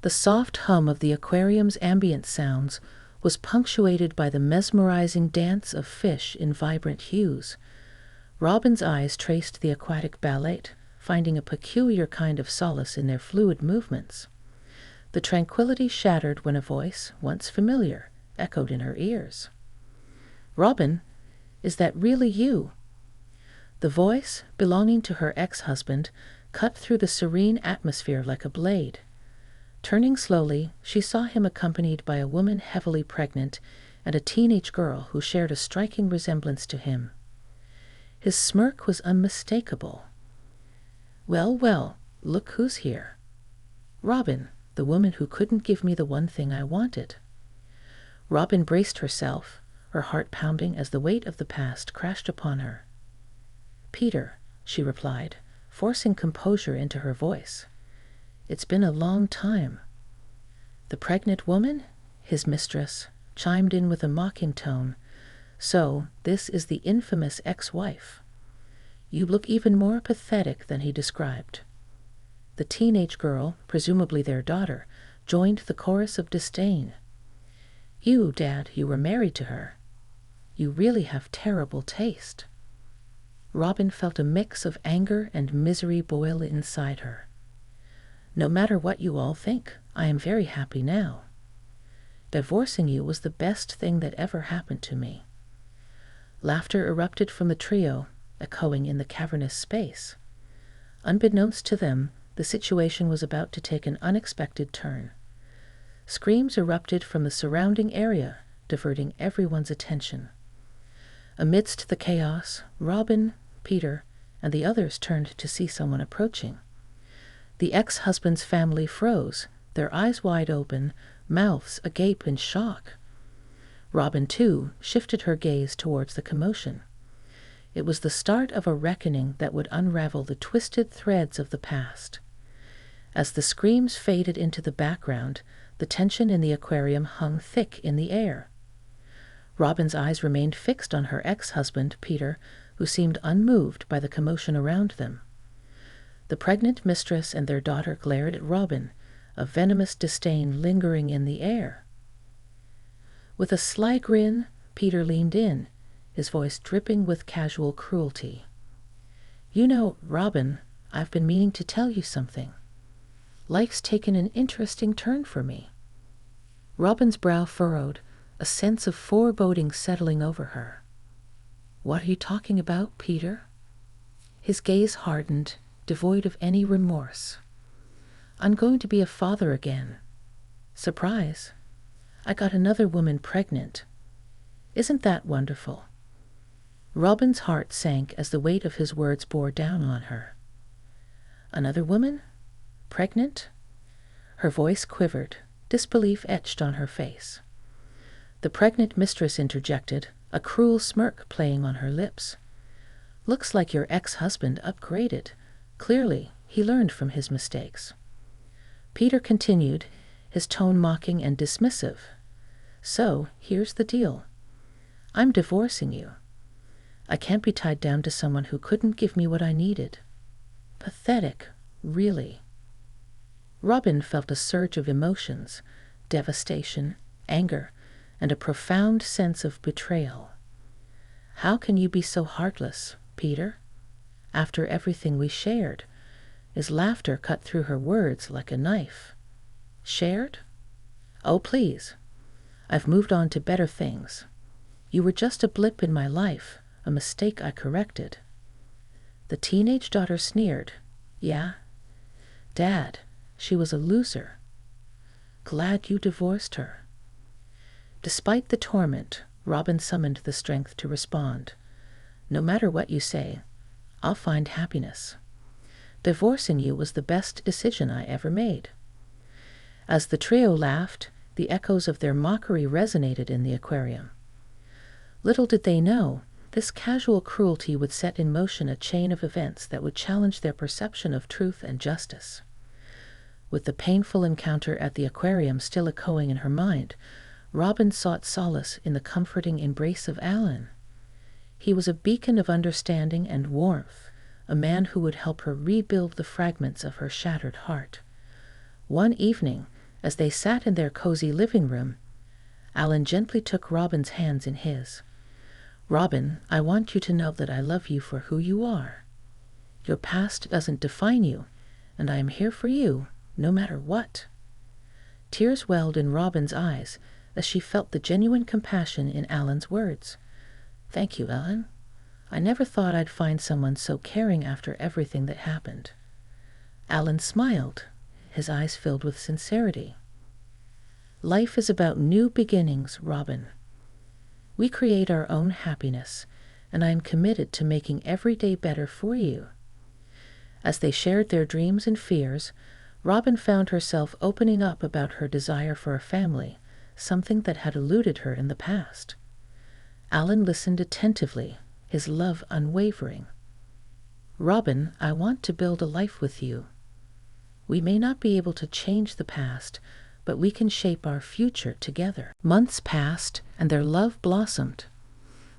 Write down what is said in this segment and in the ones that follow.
The soft hum of the aquarium's ambient sounds was punctuated by the mesmerizing dance of fish in vibrant hues. Robin's eyes traced the aquatic ballet, finding a peculiar kind of solace in their fluid movements. The tranquility shattered when a voice, once familiar, echoed in her ears. "Robin, is that really you?" The voice, belonging to her ex-husband, cut through the serene atmosphere like a blade. Turning slowly, she saw him accompanied by a woman heavily pregnant and a teenage girl who shared a striking resemblance to him. His smirk was unmistakable. "Well, well, look who's here. Robin, the woman who couldn't give me the one thing I wanted." Robin braced herself, her heart pounding as the weight of the past crashed upon her. "Peter," she replied, forcing composure into her voice. "It's been a long time." The pregnant woman, his mistress, chimed in with a mocking tone. "So, this is the infamous ex-wife. You look even more pathetic than he described." The teenage girl, presumably their daughter, joined the chorus of disdain. "You, Dad, you were married to her. You really have terrible taste." Robin felt a mix of anger and misery boil inside her. "No matter what you all think, I am very happy now. Divorcing you was the best thing that ever happened to me." Laughter erupted from the trio, echoing in the cavernous space. Unbeknownst to them, the situation was about to take an unexpected turn. Screams erupted from the surrounding area, diverting everyone's attention. Amidst the chaos, Robin, Peter, and the others turned to see someone approaching. The ex-husband's family froze, their eyes wide open, mouths agape in shock. Robin, too, shifted her gaze towards the commotion. It was the start of a reckoning that would unravel the twisted threads of the past. As the screams faded into the background, the tension in the aquarium hung thick in the air. Robin's eyes remained fixed on her ex-husband, Peter, who seemed unmoved by the commotion around them. The pregnant mistress and their daughter glared at Robin, a venomous disdain lingering in the air. With a sly grin, Peter leaned in, his voice dripping with casual cruelty. "You know, Robin, I've been meaning to tell you something. Life's taken an interesting turn for me." Robin's brow furrowed, a sense of foreboding settling over her. "What are you talking about, Peter?" His gaze hardened, devoid of any remorse. "I'm going to be a father again. Surprise. I got another woman pregnant. Isn't that wonderful?" Robin's heart sank as the weight of his words bore down on her. "Another woman? Pregnant?" Her voice quivered, disbelief etched on her face. The pregnant mistress interjected, a cruel smirk playing on her lips. "Looks like your ex-husband upgraded. Clearly, he learned from his mistakes." Peter continued, his tone mocking and dismissive. "So, here's the deal. I'm divorcing you. I can't be tied down to someone who couldn't give me what I needed. Pathetic, really." Robin felt a surge of emotions, devastation, anger, and a profound sense of betrayal. "How can you be so heartless, Peter? After everything we shared." His laughter cut through her words like a knife. "Shared? Oh, please. I've moved on to better things. You were just a blip in my life, a mistake I corrected." The teenage daughter sneered. "Yeah? Dad, she was a loser. Glad you divorced her." Despite the torment, Robin summoned the strength to respond. "No matter what you say, I'll find happiness. Divorcing you was the best decision I ever made." As the trio laughed, the echoes of their mockery resonated in the aquarium. Little did they know, this casual cruelty would set in motion a chain of events that would challenge their perception of truth and justice. With the painful encounter at the aquarium still echoing in her mind, Robin sought solace in the comforting embrace of Alan. He was a beacon of understanding and warmth, a man who would help her rebuild the fragments of her shattered heart. One evening, As they sat in their cozy living room, Alan gently took Robin's hands in his. "Robin, I want you to know that I love you for who you are. Your past doesn't define you, and I am here for you, no matter what." Tears welled in Robin's eyes as she felt the genuine compassion in Alan's words. "Thank you, Alan. I never thought I'd find someone so caring after everything that happened." Alan smiled, his eyes filled with sincerity. "Life is about new beginnings, Robin. We create our own happiness, and I am committed to making every day better for you." As they shared their dreams and fears, Robin found herself opening up about her desire for a family, something that had eluded her in the past. Alan listened attentively, his love unwavering. "Robin, I want to build a life with you. We may not be able to change the past, but we can shape our future together." Months passed, and their love blossomed.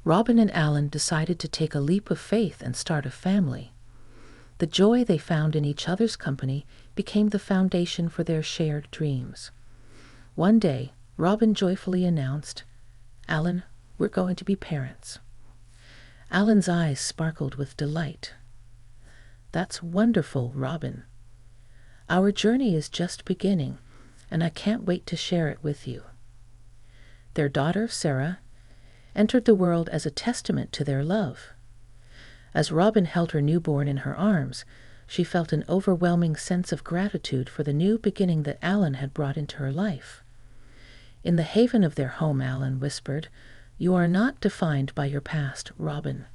Robin and Alan decided to take a leap of faith and start a family. The joy they found in each other's company became the foundation for their shared dreams. One day, Robin joyfully announced, "Alan, we're going to be parents." Alan's eyes sparkled with delight. "That's wonderful, Robin. Our journey is just beginning, and I can't wait to share it with you." Their daughter, Sarah, entered the world as a testament to their love. As Robin held her newborn in her arms, she felt an overwhelming sense of gratitude for the new beginning that Alan had brought into her life. In the haven of their home, Alan whispered, "You are not defined by your past, Robin.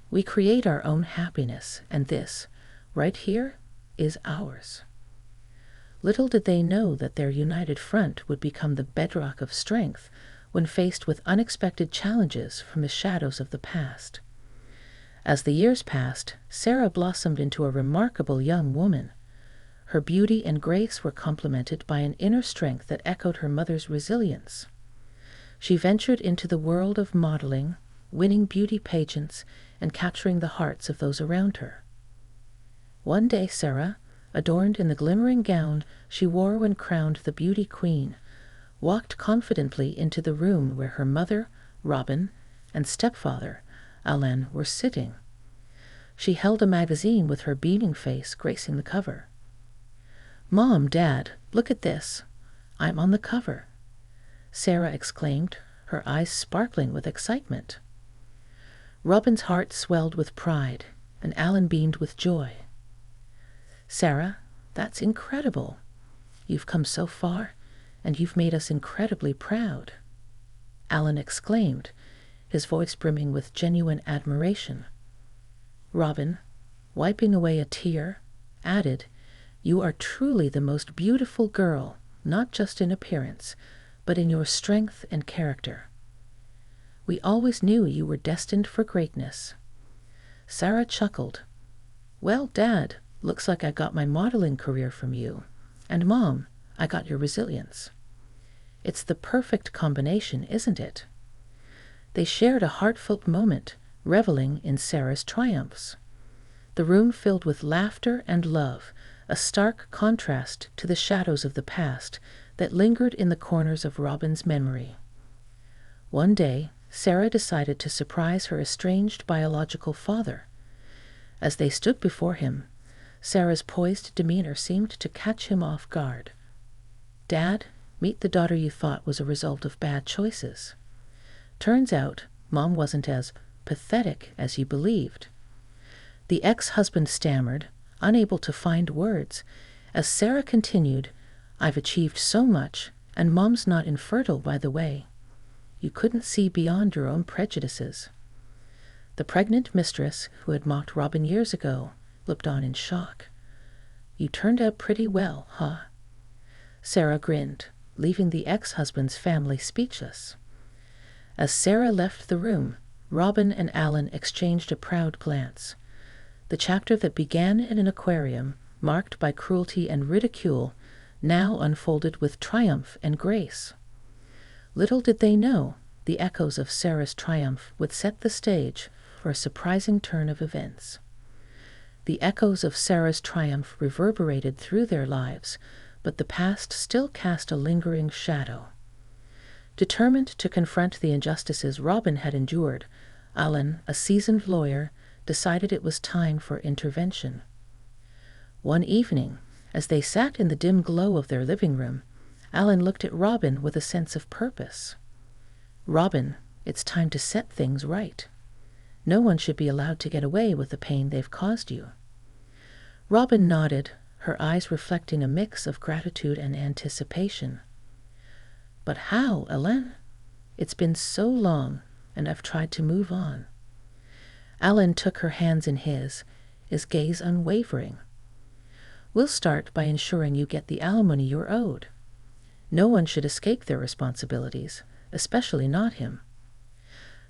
We create our own happiness, and this, right here, is ours." Little did they know that their united front would become the bedrock of strength when faced with unexpected challenges from the shadows of the past. As the years passed, Sarah blossomed into a remarkable young woman. Her beauty and grace were complemented by an inner strength that echoed her mother's resilience. She ventured into the world of modeling, winning beauty pageants, and capturing the hearts of those around her. One day Sarah, adorned in the glimmering gown she wore when crowned the beauty queen, walked confidently into the room where her mother, Robin, and stepfather, Alan, were sitting. She held a magazine with her beaming face gracing the cover. "Mom, Dad, look at this. I'm on the cover," Sarah exclaimed, her eyes sparkling with excitement. Robin's heart swelled with pride, and Alan beamed with joy. "Sarah, that's incredible. You've come so far, and you've made us incredibly proud," Alan exclaimed, his voice brimming with genuine admiration. Robin, wiping away a tear, added, "You are truly the most beautiful girl, not just in appearance, but in your strength and character. We always knew you were destined for greatness." Sarah chuckled. "Well, Dad, looks like I got my modeling career from you. And Mom, I got your resilience. It's the perfect combination, isn't it?" They shared a heartfelt moment, reveling in Sarah's triumphs. The room filled with laughter and love, a stark contrast to the shadows of the past that lingered in the corners of Robin's memory. One day, Sarah decided to surprise her estranged biological father. As they stood before him, Sarah's poised demeanor seemed to catch him off guard. "Dad, meet the daughter you thought was a result of bad choices. Turns out, Mom wasn't as pathetic as you believed." The ex-husband stammered, unable to find words, as Sarah continued, "I've achieved so much, and Mom's not infertile, by the way. You couldn't see beyond your own prejudices." The pregnant mistress, who had mocked Robin years ago, looked on in shock. "You turned out pretty well, huh?" Sarah grinned, leaving the ex-husband's family speechless. As Sarah left the room, Robin and Alan exchanged a proud glance. The chapter that began in an aquarium, marked by cruelty and ridicule, now unfolded with triumph and grace. Little did they know, the echoes of Sarah's triumph would set the stage for a surprising turn of events. The echoes of Sarah's triumph reverberated through their lives, but the past still cast a lingering shadow. Determined to confront the injustices Robin had endured, Alan, a seasoned lawyer, decided it was time for intervention. One evening, as they sat in the dim glow of their living room, Alan looked at Robin with a sense of purpose. "Robin, it's time to set things right. No one should be allowed to get away with the pain they've caused you." Robin nodded, her eyes reflecting a mix of gratitude and anticipation. "But how, Alan? It's been so long, and I've tried to move on." Alan took her hands in his gaze unwavering. "We'll start by ensuring you get the alimony you're owed. No one should escape their responsibilities, especially not him."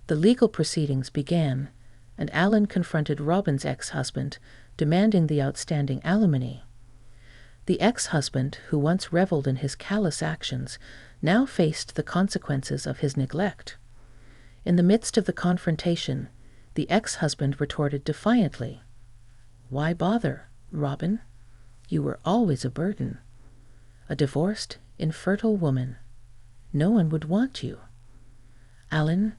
The legal proceedings began, and Alan confronted Robin's ex-husband, demanding the outstanding alimony. The ex-husband, who once reveled in his callous actions, now faced the consequences of his neglect. In the midst of the confrontation, the ex-husband retorted defiantly, "Why bother, Robin? You were always a burden. A divorced, infertile woman. No one would want you." Alan,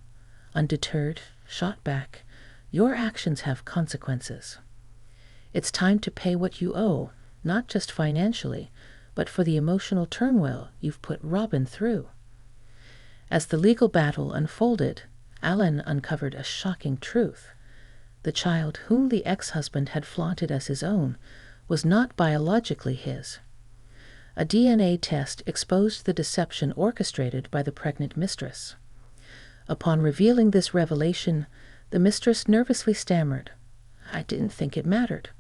undeterred, shot back, "Your actions have consequences. It's time to pay what you owe, not just financially, but for the emotional turmoil you've put Robin through." As the legal battle unfolded, Alan uncovered a shocking truth. The child whom the ex-husband had flaunted as his own was not biologically his. A DNA test exposed the deception orchestrated by the pregnant mistress. Upon revealing this revelation, the mistress nervously stammered, "I didn't think it mattered.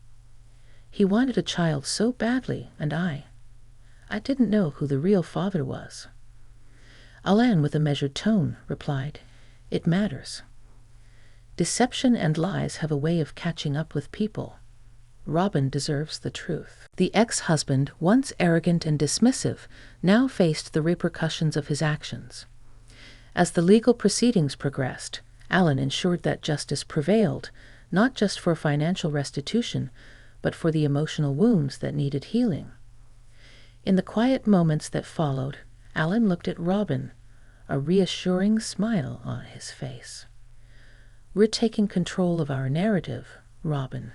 He wanted a child so badly, and I didn't know who the real father was." Alan, with a measured tone, replied, "It matters. Deception and lies have a way of catching up with people. Robin deserves the truth." The ex-husband, once arrogant and dismissive, now faced the repercussions of his actions. As the legal proceedings progressed, Alan ensured that justice prevailed, not just for financial restitution, but for the emotional wounds that needed healing. In the quiet moments that followed, Alan looked at Robin, a reassuring smile on his face. "We're taking control of our narrative, Robin.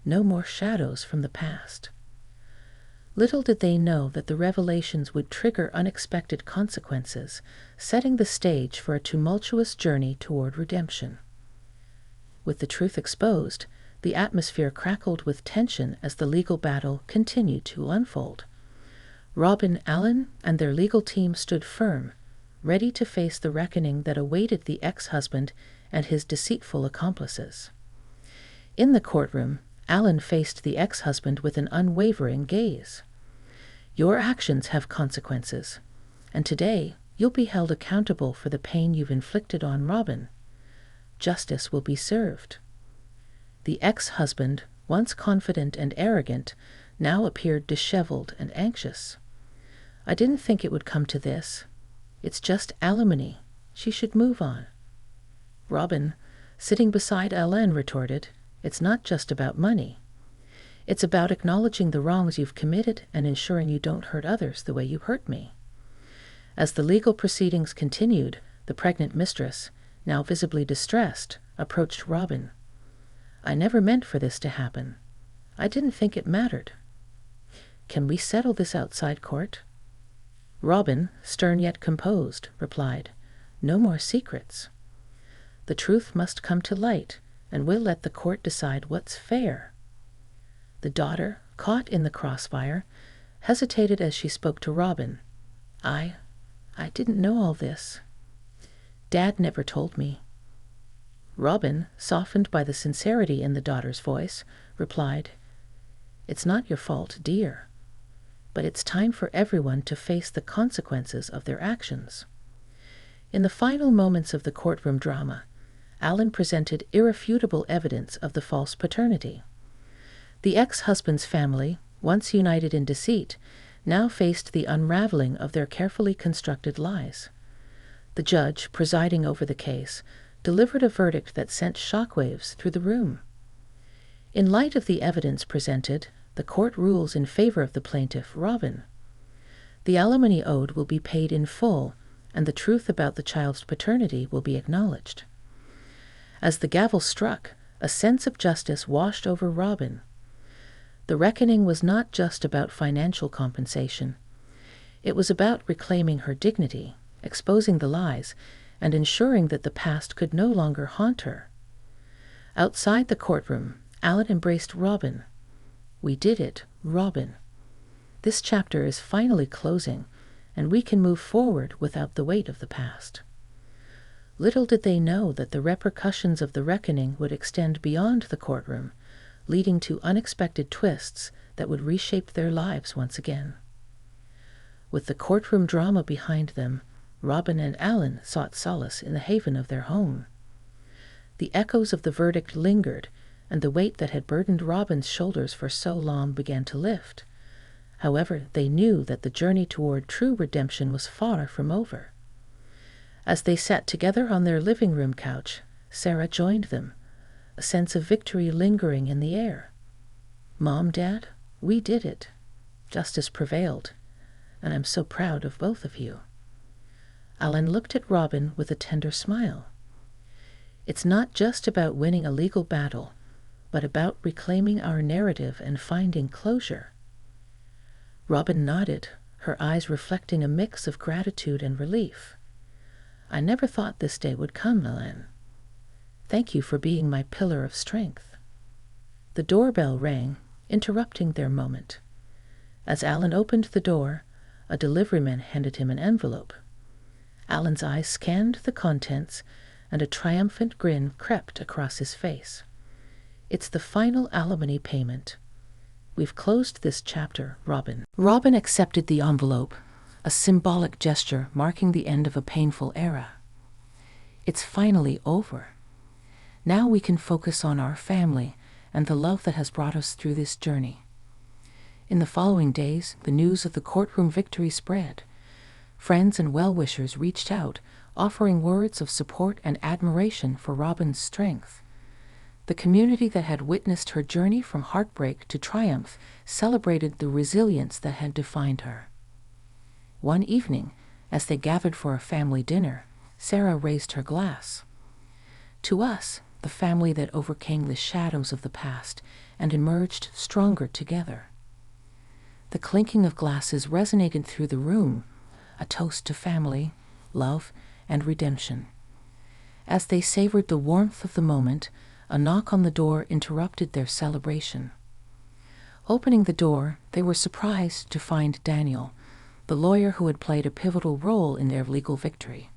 No more shadows from the past." Little did they know that the revelations would trigger unexpected consequences, setting the stage for a tumultuous journey toward redemption. With the truth exposed, the atmosphere crackled with tension as the legal battle continued to unfold. Robin, Alan, and their legal team stood firm, ready to face the reckoning that awaited the ex-husband and his deceitful accomplices. In the courtroom, Alan faced the ex-husband with an unwavering gaze. "Your actions have consequences, and today you'll be held accountable for the pain you've inflicted on Robin. Justice will be served." The ex-husband, once confident and arrogant, now appeared disheveled and anxious. "I didn't think it would come to this. It's just alimony. She should move on." Robin, sitting beside Alan, retorted, "It's not just about money. It's about acknowledging the wrongs you've committed and ensuring you don't hurt others the way you hurt me." As the legal proceedings continued, the pregnant mistress, now visibly distressed, approached Robin. "I never meant for this to happen. I didn't think it mattered. Can we settle this outside court?" Robin, stern yet composed, replied, "No more secrets. The truth must come to light, and we'll let the court decide what's fair." The daughter, caught in the crossfire, hesitated as she spoke to Robin. I didn't know all this. Dad never told me." Robin, softened by the sincerity in the daughter's voice, replied, "It's not your fault, dear. But it's time for everyone to face the consequences of their actions." In the final moments of the courtroom drama, Alan presented irrefutable evidence of the false paternity. The ex-husband's family, once united in deceit, now faced the unraveling of their carefully constructed lies. The judge, presiding over the case, delivered a verdict that sent shockwaves through the room. In light of the evidence presented, the court rules in favor of the plaintiff, Robin. The alimony owed will be paid in full, and the truth about the child's paternity will be acknowledged. As the gavel struck, a sense of justice washed over Robin. The reckoning was not just about financial compensation. It was about reclaiming her dignity, exposing the lies, and ensuring that the past could no longer haunt her. Outside the courtroom, Alan embraced Robin. We did it, Robin. This chapter is finally closing, and we can move forward without the weight of the past. Little did they know that the repercussions of the reckoning would extend beyond the courtroom, leading to unexpected twists that would reshape their lives once again. With the courtroom drama behind them, Robin and Alan sought solace in the haven of their home. The echoes of the verdict lingered, and the weight that had burdened Robin's shoulders for so long began to lift. However, they knew that the journey toward true redemption was far from over. As they sat together on their living room couch, Sarah joined them, a sense of victory lingering in the air. Mom, Dad, we did it. Justice prevailed, and I'm so proud of both of you. Alan looked at Robin with a tender smile. It's not just about winning a legal battle, but about reclaiming our narrative and finding closure. Robin nodded, her eyes reflecting a mix of gratitude and relief. I never thought this day would come, Alan. Thank you for being my pillar of strength. The doorbell rang, interrupting their moment. As Alan opened the door, a deliveryman handed him an envelope. Alan's eyes scanned the contents, and a triumphant grin crept across his face. It's the final alimony payment. We've closed this chapter, Robin. Robin accepted the envelope, a symbolic gesture marking the end of a painful era. It's finally over. Now we can focus on our family and the love that has brought us through this journey. In the following days, the news of the courtroom victory spread. Friends and well-wishers reached out, offering words of support and admiration for Robin's strength. The community that had witnessed her journey from heartbreak to triumph celebrated the resilience that had defined her. One evening, as they gathered for a family dinner, Sarah raised her glass. To us, the family that overcame the shadows of the past and emerged stronger together. The clinking of glasses resonated through the room, a toast to family, love, and redemption. As they savored the warmth of the moment, a knock on the door interrupted their celebration. Opening the door, they were surprised to find Daniel, the lawyer who had played a pivotal role in their legal victory.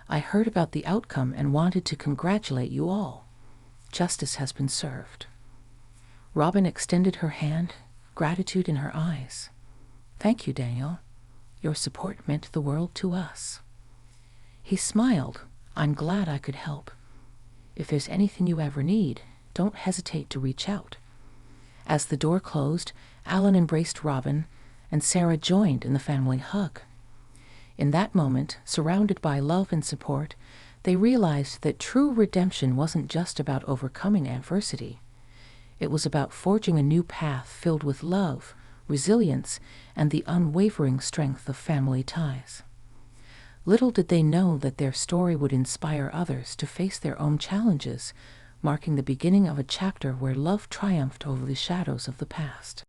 I heard about the outcome and wanted to congratulate you all. Justice has been served. Robin extended her hand, gratitude in her eyes. Thank you, Daniel. Your support meant the world to us. He smiled. I'm glad I could help. If there's anything you ever need, don't hesitate to reach out. As the door closed, Alan embraced Robin, and Sarah joined in the family hug. In that moment, surrounded by love and support, they realized that true redemption wasn't just about overcoming adversity. It was about forging a new path filled with love, resilience, and the unwavering strength of family ties. Little did they know that their story would inspire others to face their own challenges, marking the beginning of a chapter where love triumphed over the shadows of the past.